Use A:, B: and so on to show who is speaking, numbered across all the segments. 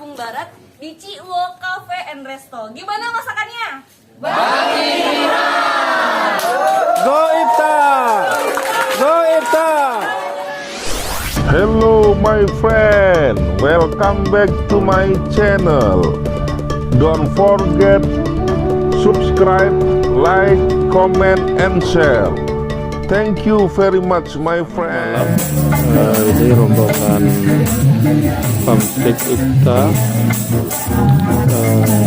A: Lampung Barat di Ciwo Cafe and Resto. Gimana masakannya?
B: Go iftar! Go iftar!
C: Hello my friend, welcome back to my channel. Don't forget subscribe, like, comment, and share. Thank you very much my friend.
B: Ini rombongan pampik iftar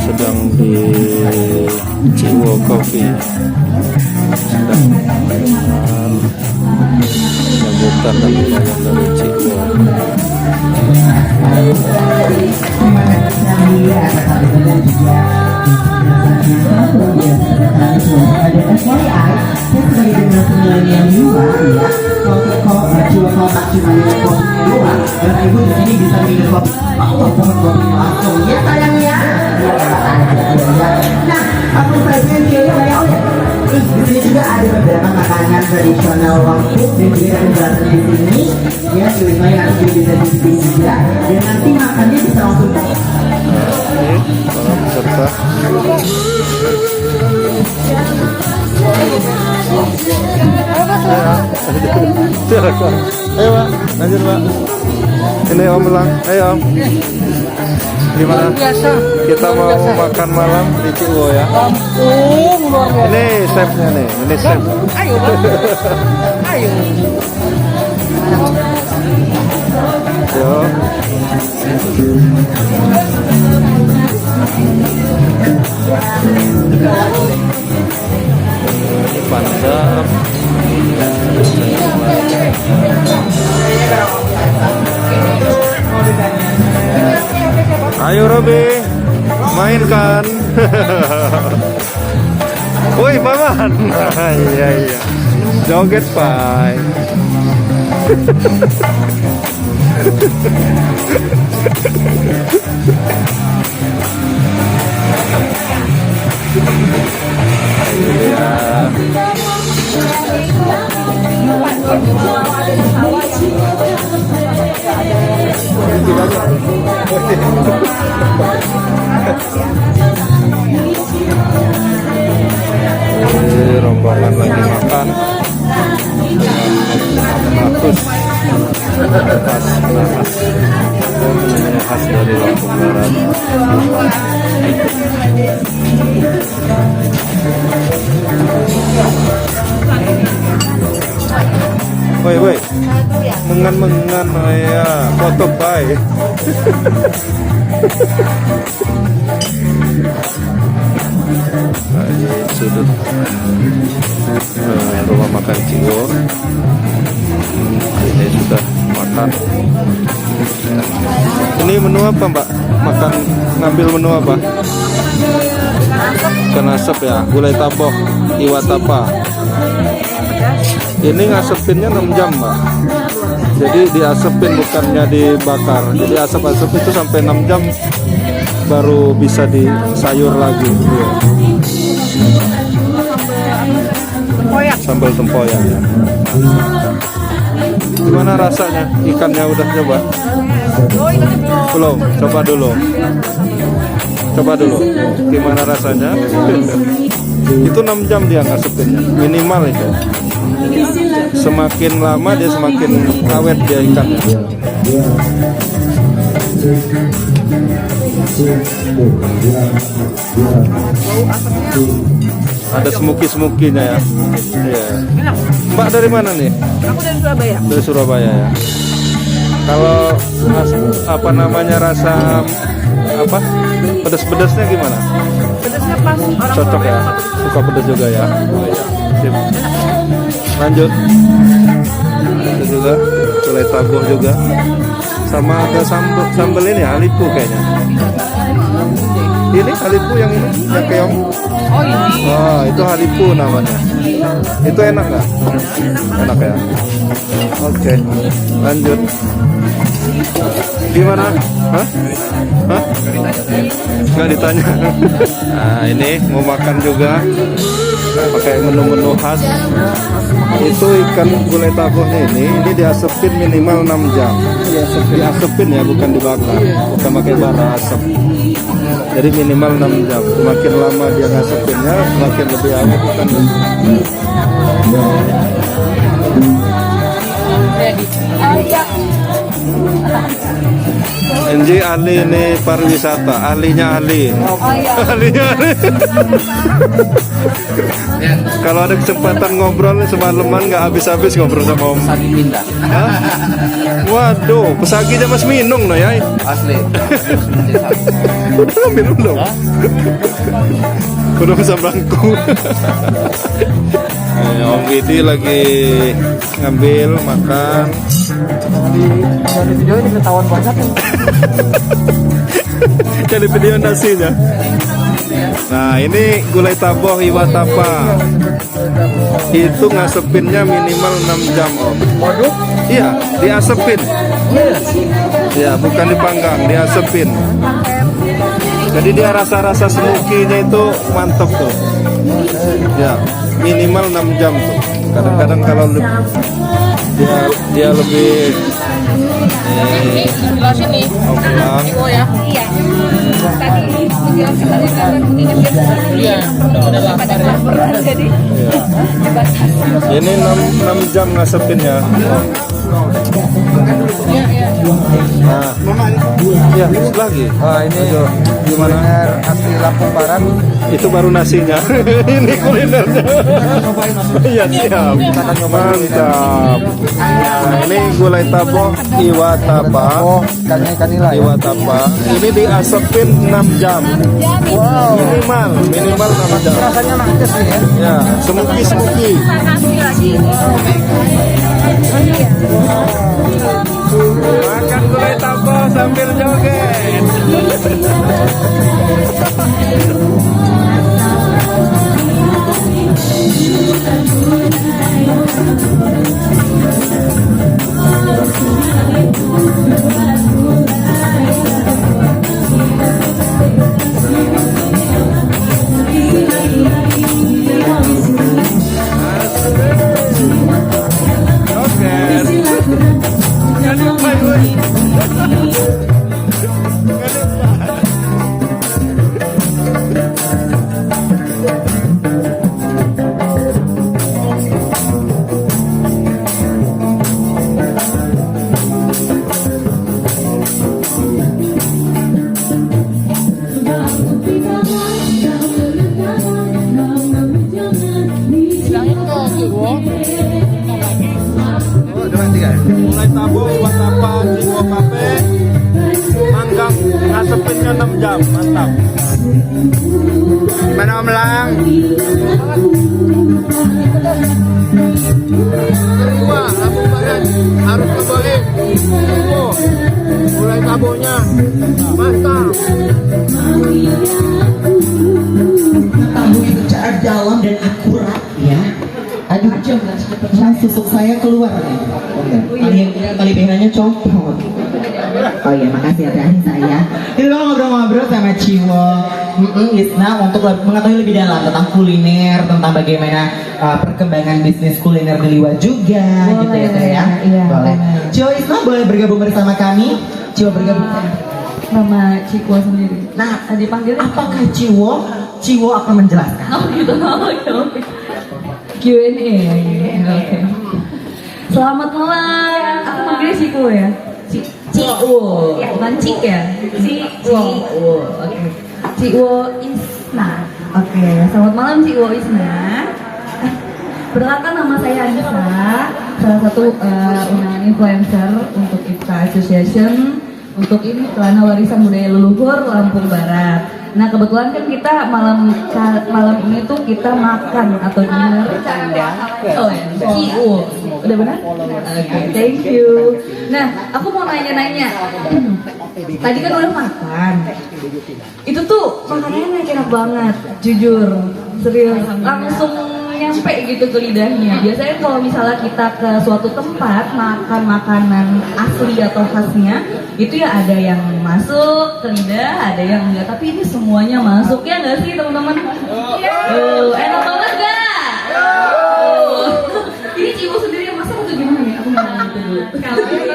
B: sedang di Ciwo Coffee, sedang menyambutkan rombongan dari Ciwo.
D: Dan ibu di sini bisa minum kopi. Langsung ya sayangnya. Nah, aku present ini kayak di sini juga ada beberapa makanan tradisional Lampung dan juga yang berasal di sini. Ya, kulitnya yang nanti bisa di juga. Dan nanti makannya bisa langsung.
B: Ini para peserta. Silakan. Ayo Pak, lanjut Pak. Ini Om Lang, ayo Om. Gimana? Kita mau makan malam di Ciwo ya. Ini chefnya nih, ini chef.
D: Ayo, ayo.
B: Yo. Ini pandang. Ayo Robi, mainkan. Woi paman. Iya iya. Joget Pak. Rombongan lagi makan bagus khas dari Lampung Barat. Woi, mengan ya, foto baik. Nah, ini sudut rumah makan Ciwo. Ini sudah makan. Ini menu apa Mbak? Makan ngambil menu apa? Ikan asap ya, gulai taboh, iwat apa? Ini ngasepinnya 6 jam Mbak. Jadi diasepin bukannya dibakar. Jadi asap-asap itu sampai 6 jam baru bisa disayur lagi.
A: Tempoyak.
B: Sambal tempoyak ya. Gimana rasanya? Ikannya udah coba? Belum, coba dulu. Coba dulu. Gimana rasanya? Itu 6 jam dia ngasepinnya. Minimal itu. Semakin lama dia semakin awet dia ikannya. Ada smoky-smokinya ya. Iya. Mbak dari mana nih?
A: Aku dari Surabaya.
B: Dari Surabaya ya. Kalau apa namanya rasa apa pedas-pedasnya gimana?
A: Pedasnya pas. Orang
B: Cocok ya. Suka pedas juga ya. Oh, iya. Sip. Lanjut. Itu juga gulai taboh juga. Sama ada sambal ini halipu kayaknya. Ini halipu yang ini yang keong.
A: Oh ini.
B: Oh itu halipu namanya. Itu enak nggak? Enak ya. Oke, lanjut. Gimana? Hah? Nggak ditanya. Nah ini mau makan juga. pakai menu-menu khas. Itu ikan gulai tabohnya ini diasepin minimal 6 jam. Diasepin ya, bukan dibakar, bukan pakai bara asap. Jadi minimal 6 jam. Semakin lama dia ngasepinnya, semakin lebih awet ikan. Enji ahli ini pariwisata, ahlinya ahli. Ahlinya ahli. Kalau ada kesempatan ngobrol semalaman nggak habis-habis ngobrol sama Om.
E: Pesagi pindah.
B: Hah? Waduh, pesaginya Mas minum no ya?
E: Asli.
B: Udah minum dong. Udah bisa bangku. Om Widi lagi ngambil makan.
E: Di video ini ketahuan banyak.
B: Jadi video nasinya. Nah ini gulai taboh iwa tapa. Itu ngasepinnya minimal 6 jam Om.
E: Waduh.
B: Iya, diasepin. Ya, bukan dipanggang, diasepin. Jadi dia rasa-rasa smoky-nya itu mantap tuh. Ya, minimal 6 jam tuh. Kadang-kadang kalau dia lebih
A: Jelasin nih.
B: pulang.
A: Oh ya. Iya. Tadi dijelasin tadi karena ini
E: Iya, udah lapar.
A: jadi
B: Ini 6 jam ngasepinnya. Nah, ya lagi.
E: Wah, ini
B: Gimana?
E: asli Lampung Barat.
B: Itu baru nasinya. Ini kulinernya. Iya siap. Mantap. Nah, ini gulai taboh iwa tapa.
E: Oh, ikannya ikan nila ya.
B: Iwa tapa. Ini diasepin 6 jam.
E: Wow.
B: Minimal 6 jam.
E: Rasanya mantes nih ya.
B: Ya, smoky.
A: makasih lagi.
B: Makan gulai taboh sambil joget. Gulai taboh iwa tapa Jiwo Cafe. Manggang ngasepinnya 6 jam. Mantap.
E: Gimana Om Lang?
B: Kedua, Lampung Barat harus kembali. Gulai tabohnya mantap.
D: Tahu itu cara dalam dan akurat ya. Aduh, jangan susuk saya keluar nih. Tali BH-nya copot. Oh iya, makasih ya teh saya. Kita bakal ngobrol-ngobrol sama Ciwo Isna untuk mengetahui lebih dalam tentang kuliner, tentang bagaimana perkembangan bisnis kuliner di Liwa juga, gitu ya teh ya.
F: Iya,
D: boleh.
F: boleh.
D: Ciwo Isna boleh bergabung bersama kami. Ciwo bergabung.
F: Nama Cikwo sendiri.
D: Nah,
F: Dipanggil
D: apakah Ciwo akan menjelaskan?
F: Oh gitu. Oke. Q&A. Oke. Selamat malam. Aku manggilnya Cikwo ya. Cikwo, bukan Cik ya? Cikwo. Oke. Cikwo Isna. Oke. Selamat malam Cikwo Isna. Perkenalkan nama saya Anissa, salah satu undangan influencer untuk Ifta Association untuk ini Celana Warisan Budaya Leluhur Lampung Barat. Nah kebetulan kan kita malam ini tuh kita makan atau dinner. Oh ya, Cikwo. Udah benar? Oke, thank you. Nah, aku mau nanya-nanya. Tadi kan udah makan. Itu tuh makanannya enak banget, jujur, serius, langsung nyampe gitu ke lidahnya. Biasanya kalau misalnya kita ke suatu tempat makan makanan asli atau khasnya, itu ya ada yang masuk ke lidah, ada yang enggak. Tapi ini semuanya masuk ya nggak sih teman-teman? Enak banget gak? Ini Ciwo sendiri yang masak atau gimana ya? Aku nggak ngerti dulu.
A: Kalau ini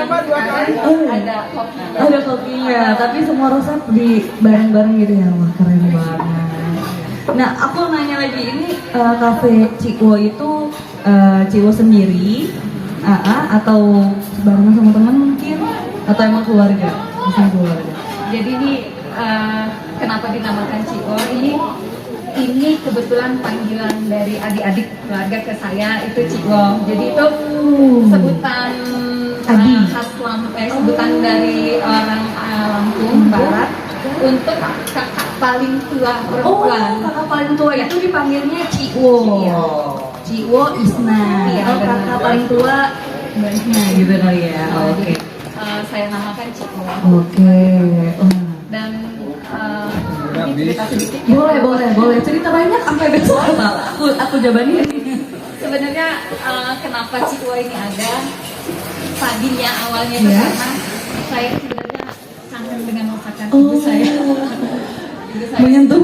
A: ada kopi.
F: Ada kopinya, tapi semua resep di bareng-bareng gitu ya. Wah, keren banget. Nah, aku nanya lagi, ini kafe Ciwo itu Ciwo sendiri, atau barengan sama teman mungkin, atau emang keluarga? Misalnya keluarga.
A: Jadi ini kenapa dinamakan Ciwo? Ini kebetulan panggilan dari adik-adik keluarga ke saya itu Ciwo. Jadi itu sebutan khas sebutan dari orang Lampung Barat untuk kakak paling tua perempuan.
F: Kakak paling tua itu dipanggilnya Ciwo.
A: Iya.
F: Ciwo Isna.
A: Iya,
F: Kakak paling tua Mbak Isna gitu kali ya. Oke.
A: Saya namakan Ciwo.
F: Oke.
A: Dan ini cerita sedikit ya.
F: Boleh. Cerita banyak sampai besok apa? Aku jawabannya.
A: Sebenarnya kenapa Ciwo ini ada? Tadinya awalnya itu
F: Ya.
A: karena saya sebenarnya kangen dengan masakan ibu saya. Ibu saya.
F: Menyentuh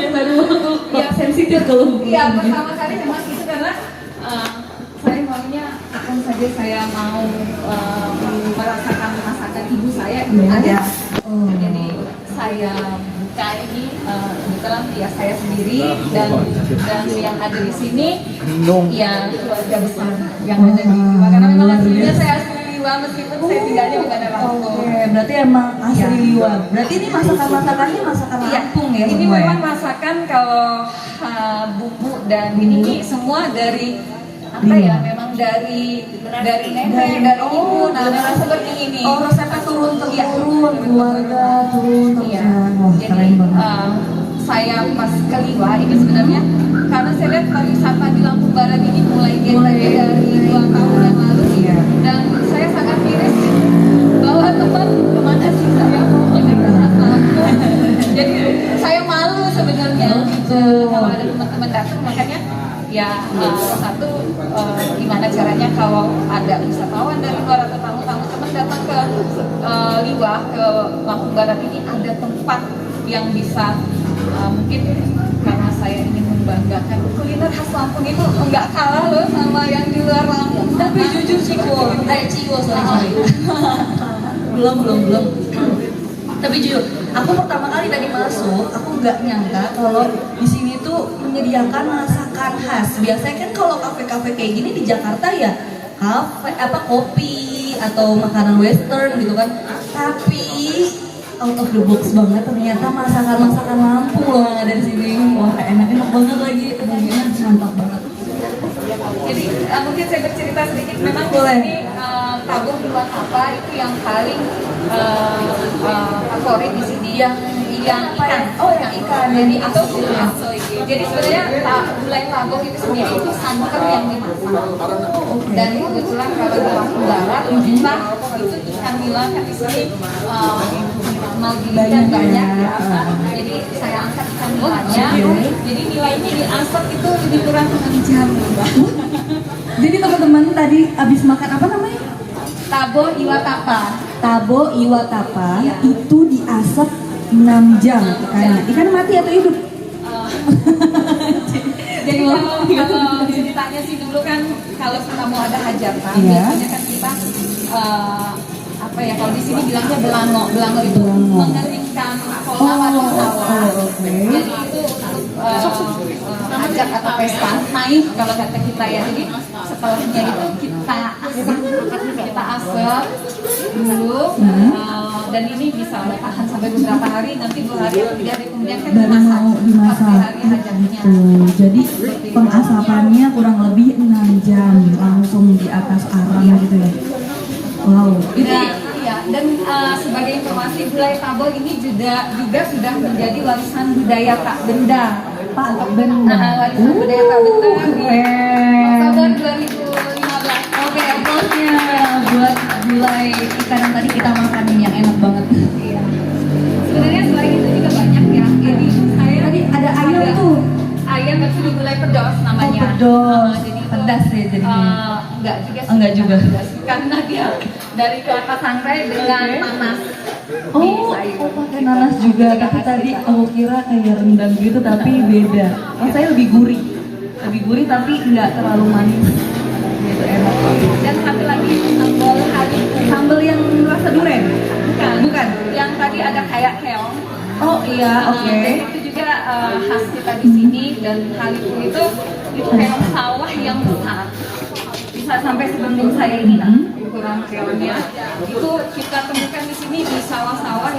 F: baru waktu sensitif kalau
A: Iya, pertama kali memang itu karena saya maunya kapan saja saya mau merasakan masakan ibu saya itu
F: Iya.
A: ada. Jadi saya buka ini kebetulan ya saya sendiri dan yang ada di sini ya keluarga besar yang ada di Liwa karena memang aslinya saya asli Liwa meskipun saya tinggalnya bukan di Lampung.
F: Oke, berarti emang asli Liwa. Berarti ini masakan-masakannya masakan Lampung ya
A: Ini
F: semua ya?
A: memang masakan kalau bumbu dan ini semua dari apa ya? Memang dari nenek, dari ibu. Nah, memang seperti ini.
F: Oh, resepnya turun
A: Iya.
F: temurun, keluarga turun
A: Iya.
F: temurun. Wah,
A: Jadi
F: keren banget.
A: saya pas ke Liwa ini sebenarnya karena saya lihat pariwisata di Lampung Barat ini mulai dari 2 tahun yang lalu
F: Iya.
A: dan saya sangat miris bahwa teman kemana sih saya mau khas Lampung. Jadi saya malu sebenarnya gitu kalau ada teman-teman datang makanya ya satu gimana caranya kalau ada wisatawan dari luar atau tamu-tamu teman datang ke Liwa ke Lampung Barat ini ada tempat yang bisa mungkin karena saya ingin membanggakan kuliner khas Lampung itu enggak kalah loh sama yang di luar Lampung.
F: Tapi jujur Ciwo, belum. Tapi jujur, aku pertama kali tadi masuk, aku nggak nyangka kalau di sini tuh menyediakan masakan khas. Biasanya kan kalau kafe-kafe kayak gini di Jakarta ya kopi atau makanan western gitu kan. Tapi out of the box banget ternyata masakan Lampung loh yang ada di sini. Wah, enak banget lagi. Pokoknya mantap banget.
A: Jadi mungkin saya bercerita sedikit memang
F: Boleh.
A: di sini tabung iwan apa itu yang paling favorit di sini yang ikan.
F: Oh, yang ikan.
A: Jadi itu jadi sebenarnya gulai tabung itu sendiri itu santan yang dimasak. Dan kebetulan kalau di Lampung Barat kita itu ikan nila kan di sini mau dilihat banyak ya. Jadi saya angkat ikan nilanya. Jadi nilainya diasap itu lebih kurang 6 jam.
F: Jadi teman-teman tadi abis makan apa namanya?
A: Tabo iwatapa.
F: Tabo iwatapa
A: Iya.
F: itu diasap 6 jam ikannya. Ikan mati atau hidup?
A: Jadi kalau ceritanya sih dulu kan kalau kita mau ada hajatan
F: Iya.
A: biasanya kan kita apa ya kalau di sini bilangnya belango itu
F: Belango.
A: mengeringkan kolam atau sawah.
F: oke.
A: Jadi itu hajat atau pesta naik kalau kata kita ya. Jadi setelahnya itu kita asap dulu dan ini bisa tahan sampai beberapa hari nanti 2 hari atau 3 hari kemudian kan
F: Baru mau dimasak.
A: sampai hari hajatnya.
F: Gitu. Jadi pengasapannya kurang lebih 6 jam langsung di atas arang gitu ya. Wow.
A: Dan sebagai informasi gulai tabo ini juga sudah menjadi warisan budaya Pak Benda.
F: Pak Benda.
A: Warisan budaya Pak Benda di
F: Keren.
A: Oktober 2015.
F: Oke, applause-nya buat gulai ikan yang tadi kita makan ini yang enak banget.
A: Iya. Sebenarnya selain itu juga banyak ya. Ini saya
F: Tadi ada ayam tuh.
A: Ayam itu di gulai pedos namanya.
F: Pedos.
A: Jadi itu,
F: Pedas ya jadinya.
A: enggak juga sih.
F: Enggak juga.
A: Karena dia dari kelapa sangrai dengan nanas.
F: Oh, pakai nanas juga. Tapi tadi aku kira kayak rendang gitu tapi beda. Oh, saya lebih gurih. lebih gurih tapi nggak terlalu manis. Itu enak.
A: Dan satu lagi sambal haliku.
F: Sambal yang rasa durian? Bukan.
A: Yang tadi ada kayak keong.
F: Oh iya, oke.
A: Itu juga khas kita di sini, dan haliku itu keong sawah yang besar. Bisa sampai sebelum saya ini lah ukuran keongnya. Itu kita temukan di sini di sawah-sawah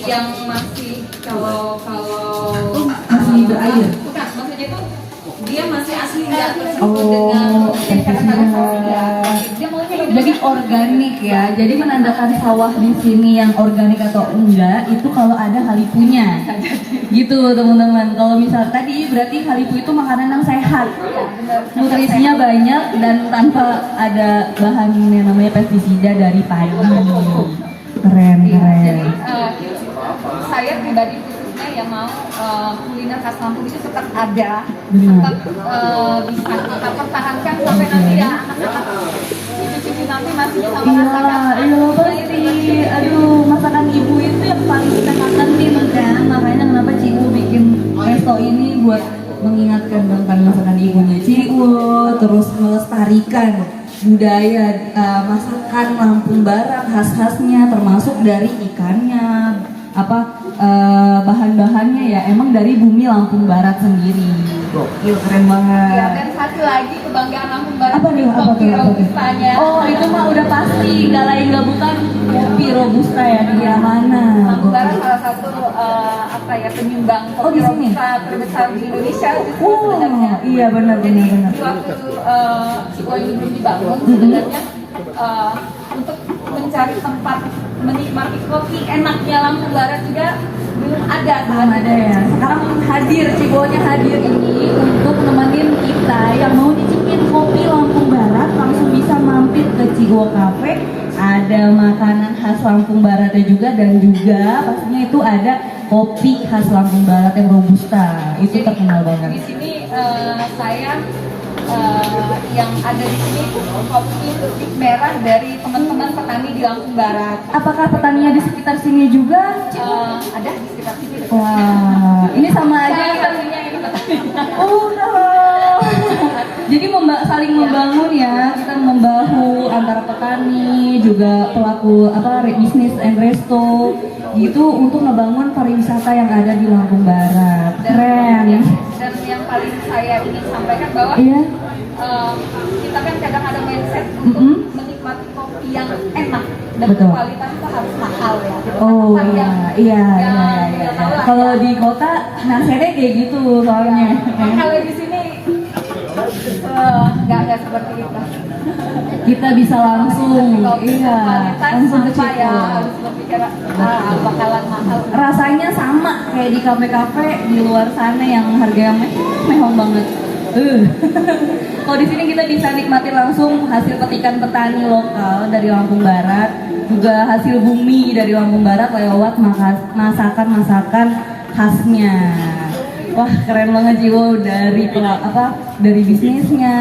A: yang masih kalau
F: Masih berair.
A: bukan, maksudnya itu dia masih asli nggak tersebut
F: Oh,
A: dengan mungkin kadang-kadang dia maunya
F: Jadi organik ya. Jadi menandakan sawah di sini yang organik atau enggak itu kalau ada halipunya. Gitu teman-teman. Kalau misal tadi berarti halipu itu makanan yang sehat. Nutrisinya banyak dan tanpa ada bahan yang namanya pestisida dari padi. Keren, keren.
A: Jadi saya pribadi khususnya yang mau kuliner khas Lampung itu tetap ada, tetap bisa kita pertahankan sampai nanti ya anak-anak cucu-cucu nanti masih bisa merasakan.
F: Iya pasti. Aduh, masakan ibu itu yang paling kita kangenin kan. Makanya kenapa Ciu bikin resto ini buat mengingatkan tentang masakan ibunya Ciu, terus melestarikan budaya masakan Lampung Barat khas-khasnya, termasuk dari ikannya, bahan-bahannya ya emang dari bumi Lampung Barat sendiri. Gokil, keren banget.
A: Ya, dan satu lagi kebanggaan Lampung Barat
F: Apa nih?
A: kopi robustanya.
F: Oh, itu mah udah pasti, nggak lain nggak bukan kopi robusta ya di mana.
A: Lampung Barat salah satu penyumbang
F: Oh,
A: kopi
F: di sini?
A: robusta terbesar di Indonesia justru
F: Oh,
A: sebenarnya.
F: iya benar.
A: Jadi waktu Cikgu ini belum dibangun sebenarnya untuk mencari tempat menikmati kopi enaknya Lampung Barat juga belum ada.
F: Belum ada ya. Sekarang hadir, Cibonya hadir ini untuk nemenin kita yang mau nyicipin kopi Lampung Barat langsung bisa mampir ke Cigo Cafe. Ada makanan khas Lampung Baratnya juga dan juga pastinya itu ada kopi khas Lampung Barat yang robusta. Itu
A: Jadi,
F: terkenal
A: di
F: banget.
A: sini saya yang ada di sini kopi tutik merah dari teman-teman petani di Lampung Barat.
F: Apakah petaninya di sekitar sini juga?
A: Ada di sekitar sini.
F: Wah, ini sama aja
A: Saya
F: kita.
A: aslinya ini petaninya.
F: Oh, jadi saling membangun ya, kita membahu antara petani juga pelaku bisnis and resto gitu untuk ngebangun pariwisata yang ada di Lampung Barat. Keren.
A: Dan yang paling saya ingin sampaikan bahwa
F: Iya.
A: kita kan kadang ada mindset untuk menikmati kopi yang enak dan
F: Betul.
A: kualitas itu harus mahal ya. Gitu.
F: Oh
A: Kan
F: iya,
A: yang-
F: iya.
A: yang tahu lah.
F: Kalau di kota nasirnya kayak gitu soalnya.
A: Kalau di sini nggak seperti itu.
F: Kita bisa langsung, iya, langsung ke
A: tanpa ya
F: situ.
A: harus berbicara bakalan mahal.
F: Rasanya sama kayak di kafe-kafe di luar sana yang harganya mehong banget. Kalau di sini kita bisa nikmati langsung hasil petikan petani lokal dari Lampung Barat, juga hasil bumi dari Lampung Barat lewat masakan-masakan khasnya. Wah, keren banget Jiwo, dari bisnisnya,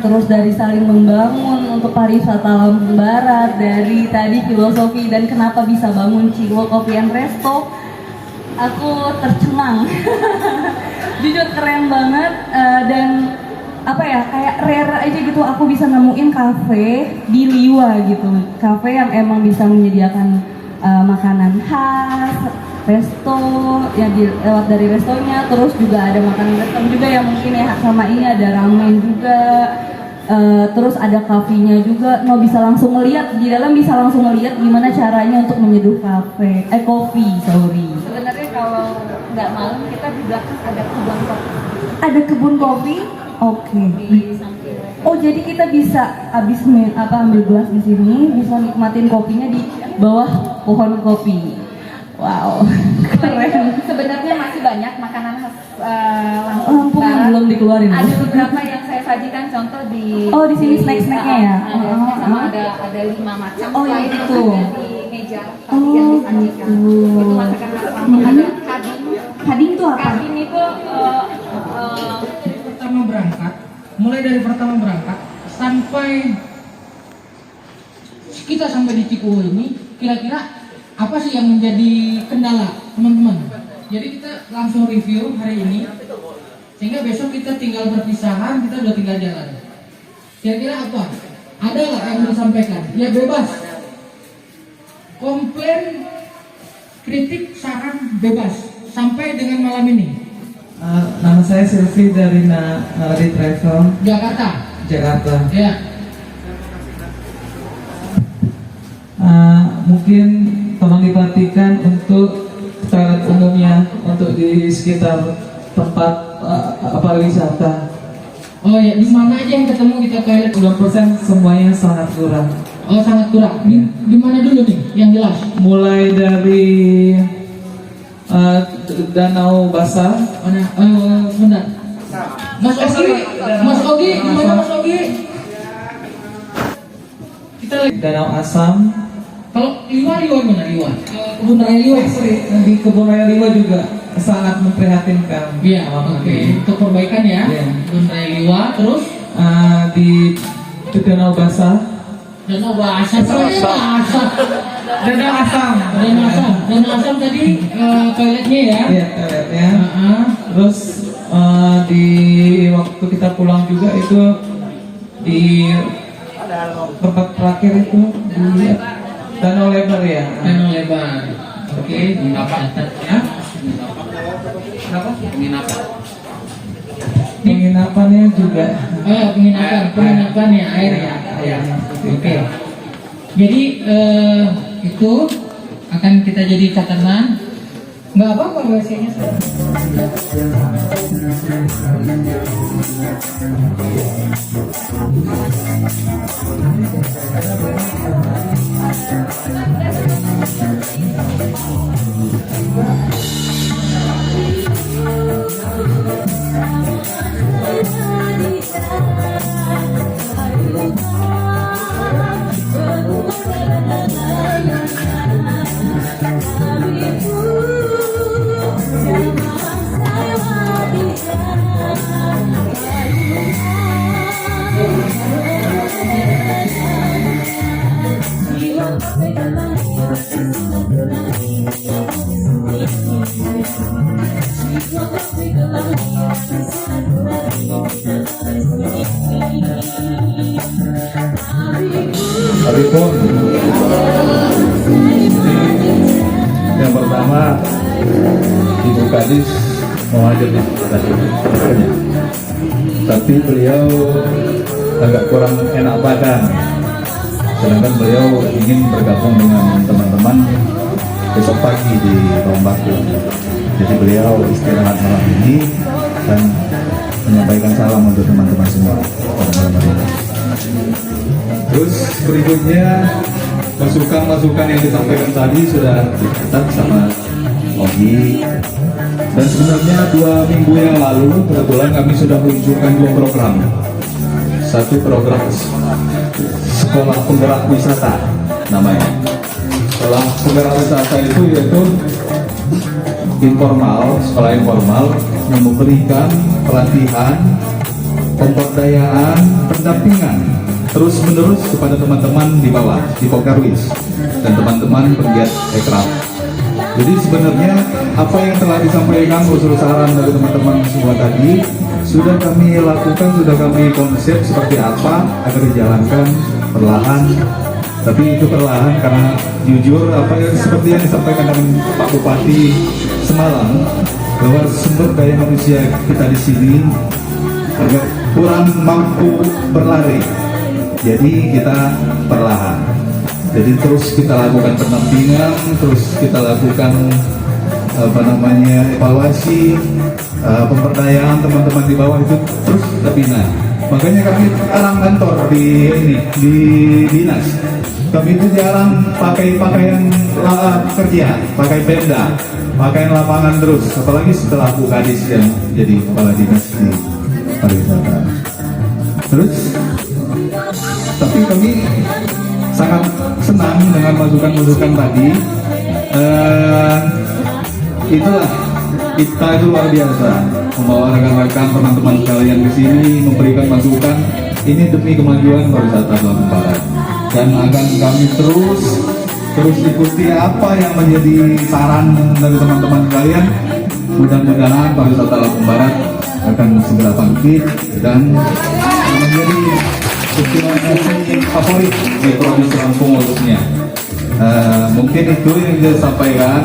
F: terus dari saling membangun untuk pariwisata Lampung Barat, dari tadi filosofi dan kenapa bisa bangun Ciwo Coffee and Resto. Aku tercengang. Jujur keren banget dan kayak rare aja gitu aku bisa nemuin kafe di Liwa gitu. Kafe yang emang bisa menyediakan makanan khas, resto ya lewat dari restonya, terus juga ada makanan restoran juga yang mungkin ya sama ini ada ramen juga. Terus ada kafenya juga, mau bisa langsung ngeliat di dalam, bisa langsung ngeliat gimana caranya untuk menyeduh kopi.
A: Sebenarnya kalau nggak malam kita di belakang ada kebun kopi
F: Ada kebun kopi, oke.
A: di samping.
F: Oh jadi kita bisa abis ambil gelas di sini, bisa nikmatin kopinya di bawah pohon kopi. Wow, keren.
A: Sebenarnya masih banyak makanan khas
F: Lampung yang
A: Barat.
F: belum dikeluarin.
A: Ada beberapa yang saya sajikan, contoh di
F: Oh, di sini snack-snacknya ya?
A: sama ada 5 macam.
F: Oh, yang
A: Selain
F: itu.
A: ada di meja
F: Oh,
A: yang disajikan.
F: gitu.
A: Itu masakan khas Lampung. Ada kading.
F: Kading tuh apa?
A: Kading itu
G: mulai dari pertama berangkat sampai kita sampai di Cikuwo ini, kira-kira apa sih yang menjadi kendala teman-teman? Jadi kita langsung review hari ini Sehingga besok kita tinggal perpisahan, kita udah tinggal jalan. Kira-kira apa? Ada nggak yang mau disampaikan? Ya bebas. Komplain, kritik, saran bebas. Sampai dengan malam ini.
H: Nama saya Silvi dari Naradi Travel,
G: Jakarta. Ya.
H: Mungkin tolong diperhatikan untuk toilet umumnya untuk di sekitar tempat pariwisata.
G: Oh ya, di mana aja yang ketemu kita toilet?
H: 90% semuanya sangat kurang.
G: Oh, sangat kurang. Di mana dulu nih yang jelas?
H: Mulai dari danau basah.
G: Mana? Sebentar. Mas Ogi, gimana Mas Ogi? Kita lagi
H: Danau Asam.
G: kalau Liwa gimana Liwa? Kebun Raya Liwa.
H: Di Kebun Raya Liwa juga sangat memprihatinkan.
G: Iya, oke. Untuk perbaikan ya.
H: Iya.
G: Kebun Raya Liwa, terus
H: Di Danau Basah.
G: Danau Basah.
H: Danau Asam.
G: Danau Asam tadi toiletnya ya.
H: Iya, toiletnya. Terus di waktu kita pulang juga itu di tempat terakhir itu di Danau Lebar ya.
G: Danau Lebar. Oke, catat ya.
H: Kenapa? Penginapannya juga.
G: Penginapan ya, air ya. Oke. Jadi itu akan kita jadi catatan. Nggak apa-apa WC-nya.
I: Waalaikumsalam. Yang pertama, Ibu Kadis mau hadir di tadi, tapi beliau agak kurang enak badan. Sedangkan beliau ingin bergabung dengan teman-teman besok pagi di Rombakku. Jadi beliau istirahat malam ini dan menyampaikan salam untuk teman-teman semua pada malam hari ini. Terus berikutnya masukan-masukan yang disampaikan tadi sudah dicatat sama Ogi. Dan sebenarnya 2 minggu yang lalu kebetulan kami sudah meluncurkan 2 program. Satu program sekolah penggerak wisata namanya. Sekolah penggerak wisata itu yaitu informal, sekolah informal yang memberikan pelatihan, pemberdayaan, pendampingan terus menerus kepada teman-teman di bawah, di Pokerwis dan teman-teman penggiat Ekraf. Jadi sebenarnya apa yang telah disampaikan usul saran dari teman-teman semua tadi sudah kami lakukan, sudah kami konsep seperti apa agar dijalankan perlahan. Tapi itu perlahan karena jujur apa yang seperti yang disampaikan dengan Pak Bupati semalam bahwa sumber daya manusia kita di sini agak kurang mampu berlari. Jadi kita perlahan. Jadi terus kita lakukan pendampingan, terus kita lakukan evaluasi, pemberdayaan teman-teman di bawah itu terus kita bina. Makanya kami jarang kantor di dinas. Kami itu jarang pakai pakaian kerja, pakai Pemda, pakaian lapangan terus. Apalagi setelah Bu Kadis yang jadi kepala dinas di pariwisata. Terus tapi kami sangat senang dengan masukan-masukan tadi. Itulah kita itu luar biasa membawa rekan-rekan teman-teman sekalian ke sini memberikan masukan. Ini demi kemajuan pariwisata Lampung Barat dan akan kami terus ikuti apa yang menjadi saran dari teman-teman sekalian Mudah-mudahan pariwisata Lampung Barat akan segera bangkit dan menjadi destinasi favorit di Provinsi Lampung khususnya. Mungkin itu yang saya sampaikan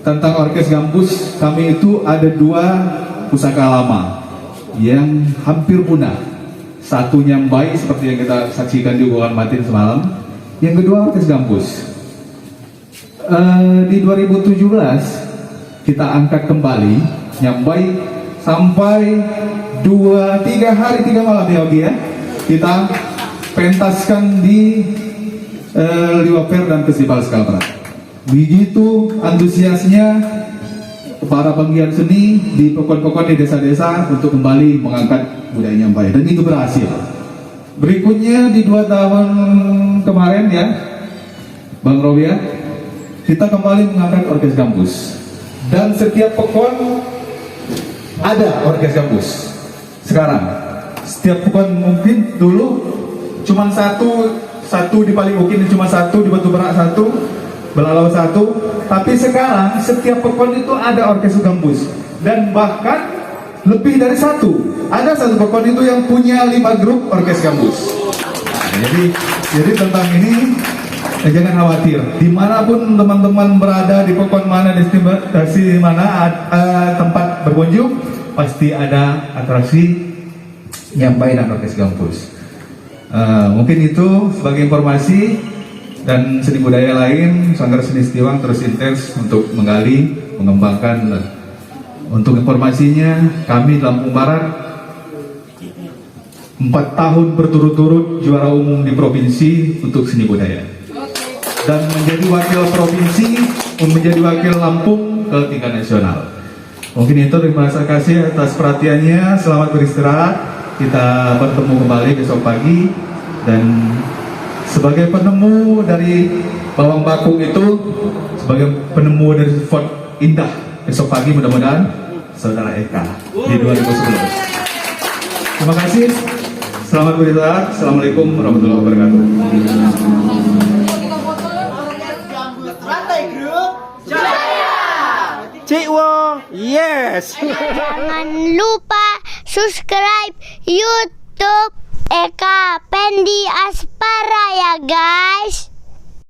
I: tentang Orkes Gambus. Kami itu ada 2 pusaka lama yang hampir punah. Satu Nyambai seperti yang kita saksikan di Hubungan Batin semalam. Yang kedua Orkes Gambus. Di 2017 kita angkat kembali Nyambai sampai 2-3 hari 3 malam ya Ogi ya. Kita pentaskan di Liwaper dan Festival Skala. Begitu antusiasnya para penggiat seni di pokok-pokok di desa-desa untuk kembali mengangkat budaya Nyambai, dan itu berhasil. Berikutnya di 2 tahun kemarin ya Bang Robi ya, kita kembali mengangkat Orkes Gambus, dan setiap pokon ada Orkes Gambus. Sekarang setiap pokon mungkin dulu cuma satu di paling mungkin cuma satu, di Batu Berak satu, Belalau satu, tapi sekarang setiap pokon itu ada Orkes Gambus, dan bahkan lebih dari satu. Ada satu pokon itu yang punya 5 grup Orkes Gambus. Nah, jadi tentang ini jangan khawatir. Dimanapun teman-teman berada, di pokon mana, destinasi mana tempat berkunjung, pasti ada atraksi Nyambai dan Orkes Gambus. Mungkin itu sebagai informasi, dan seni budaya lain Sanggar Seni Setiawang terus intens untuk menggali, mengembangkan. Untuk informasinya, kami Lampung Barat 4 tahun berturut-turut juara umum di provinsi untuk seni budaya, dan menjadi wakil provinsi, menjadi wakil Lampung ke tingkat nasional. Mungkin itu, terima kasih atas perhatiannya. Selamat beristirahat. Kita bertemu kembali besok pagi, dan sebagai penemu dari bawang bakung itu, sebagai penemu dari Fort Indah besok pagi, mudah-mudahan Saudara Eka di 2011. Terima kasih. Selamat beristirahat. Assalamualaikum warahmatullahi wabarakatuh.
B: Cikwo, yes.
J: Jangan lupa subscribe YouTube Eka Pendi Aspara ya guys.